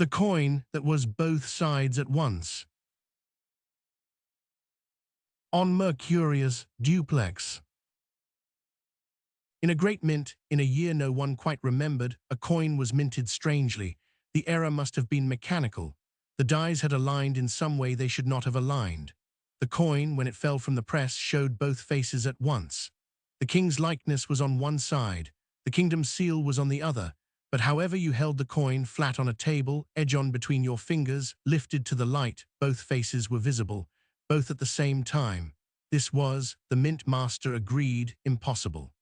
The coin that was both sides at once. On Mercurius Duplex. In a great mint, in a year no one quite remembered, a coin was minted strangely. The error must have been mechanical. The dies had aligned in some way they should not have aligned. The coin, when it fell from the press, showed both faces at once. The king's likeness was on one side, the kingdom's seal was on the other, but however you held the coin flat on a table, edge on between your fingers, lifted to the light, both faces were visible, both at the same time. This was, the mint master agreed, impossible.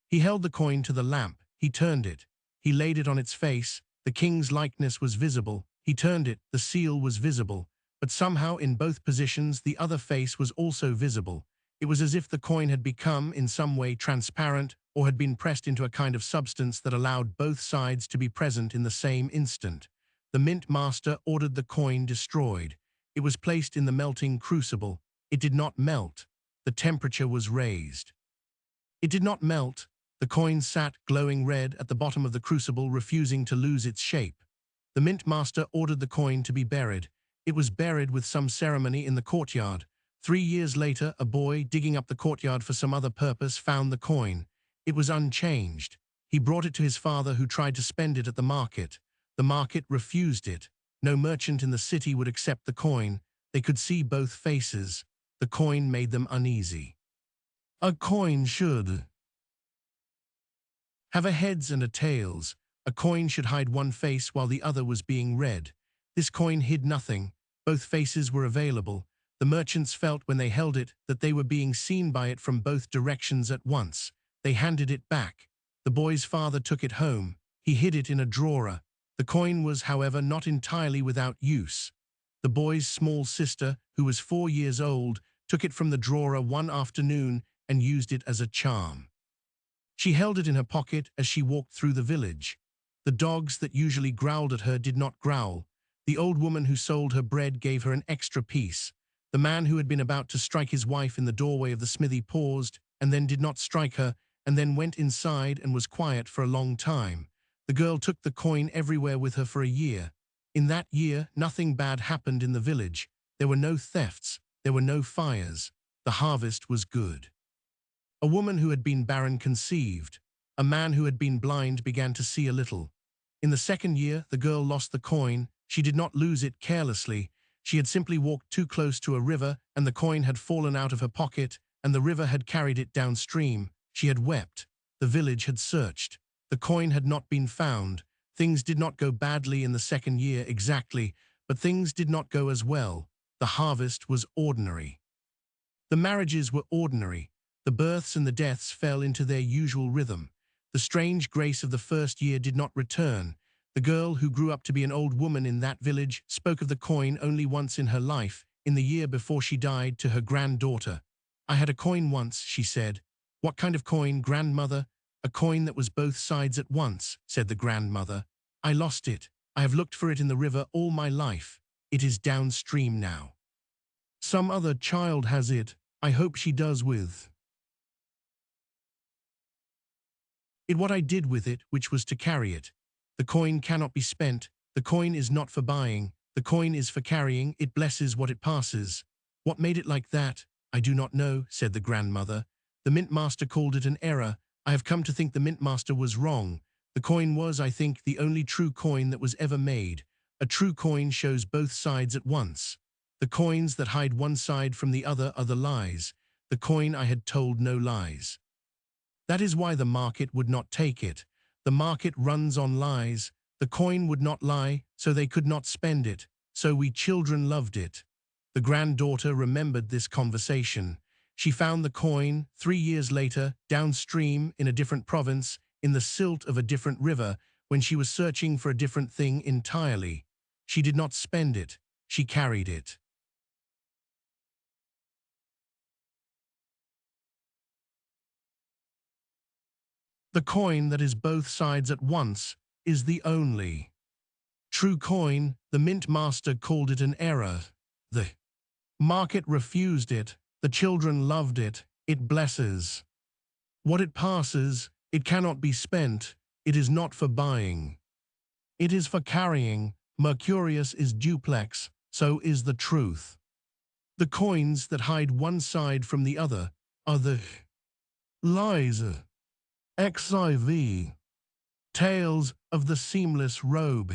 He held the coin to the lamp, he turned it, he laid it on its face, the king's likeness was visible, he turned it, the seal was visible, but somehow in both positions the other face was also visible. It was as if the coin had become, in some way, transparent, or had been pressed into a kind of substance that allowed both sides to be present in the same instant. The mint master ordered the coin destroyed. It was placed in the melting crucible. It did not melt. The temperature was raised. It did not melt. The coin sat, glowing red, at the bottom of the crucible, refusing to lose its shape. The mint master ordered the coin to be buried. It was buried with some ceremony in the courtyard. 3 years later, a boy, digging up the courtyard for some other purpose, found the coin. It was unchanged. He brought it to his father, who tried to spend it at the market. The market refused it. No merchant in the city would accept the coin. They could see both faces. The coin made them uneasy. A coin should have a heads and a tails. A coin should hide one face while the other was being read. This coin hid nothing. Both faces were available. The merchants felt when they held it that they were being seen by it from both directions at once. They handed it back. The boy's father took it home. He hid it in a drawer. The coin was, however, not entirely without use. The boy's small sister, who was 4 years old, took it from the drawer one afternoon and used it as a charm. She held it in her pocket as she walked through the village. The dogs that usually growled at her did not growl. The old woman who sold her bread gave her an extra piece. The man who had been about to strike his wife in the doorway of the smithy paused, and then did not strike her, and then went inside and was quiet for a long time. The girl took the coin everywhere with her for a year. In that year, nothing bad happened in the village. There were no thefts. There were no fires. The harvest was good. A woman who had been barren conceived. A man who had been blind began to see a little. In the 2nd year, the girl lost the coin. She did not lose it carelessly. She had simply walked too close to a river, and the coin had fallen out of her pocket, and the river had carried it downstream. She had wept. The village had searched. The coin had not been found. Things did not go badly in the 2nd year exactly, but things did not go as well. The harvest was ordinary. The marriages were ordinary. The births and the deaths fell into their usual rhythm. The strange grace of the 1st year did not return. The girl, who grew up to be an old woman in that village, spoke of the coin only once in her life, in the year before she died, to her granddaughter. "I had a coin once," she said. "What kind of coin, grandmother?" "A coin that was both sides at once," said the grandmother. "I lost it. I have looked for it in the river all my life. It is downstream now. Some other child has it. I hope she does with it what I did with it, which was to carry it. The coin cannot be spent. The coin is not for buying. The coin is for carrying. It blesses what it passes." "What made it like that?" "I do not know," said the grandmother. "The mint master called it an error. I have come to think the mint master was wrong. The coin was, I think, the only true coin that was ever made. A true coin shows both sides at once. The coins that hide one side from the other are the lies. The coin I had told no lies. That is why the market would not take it. The market runs on lies. The coin would not lie, so they could not spend it. So we children loved it." The granddaughter remembered this conversation. She found the coin 3 years later, downstream, in a different province, in the silt of a different river, when she was searching for a different thing entirely. She did not spend it. She carried it. The coin that is both sides at once is the only true coin. The mint master called it an error. The market refused it. The children loved it. It blesses what it passes. It cannot be spent. It is not for buying. It is for carrying. Mercurius is duplex, so is the truth. The coins that hide one side from the other are the lies, XIV, tales of the seamless robe.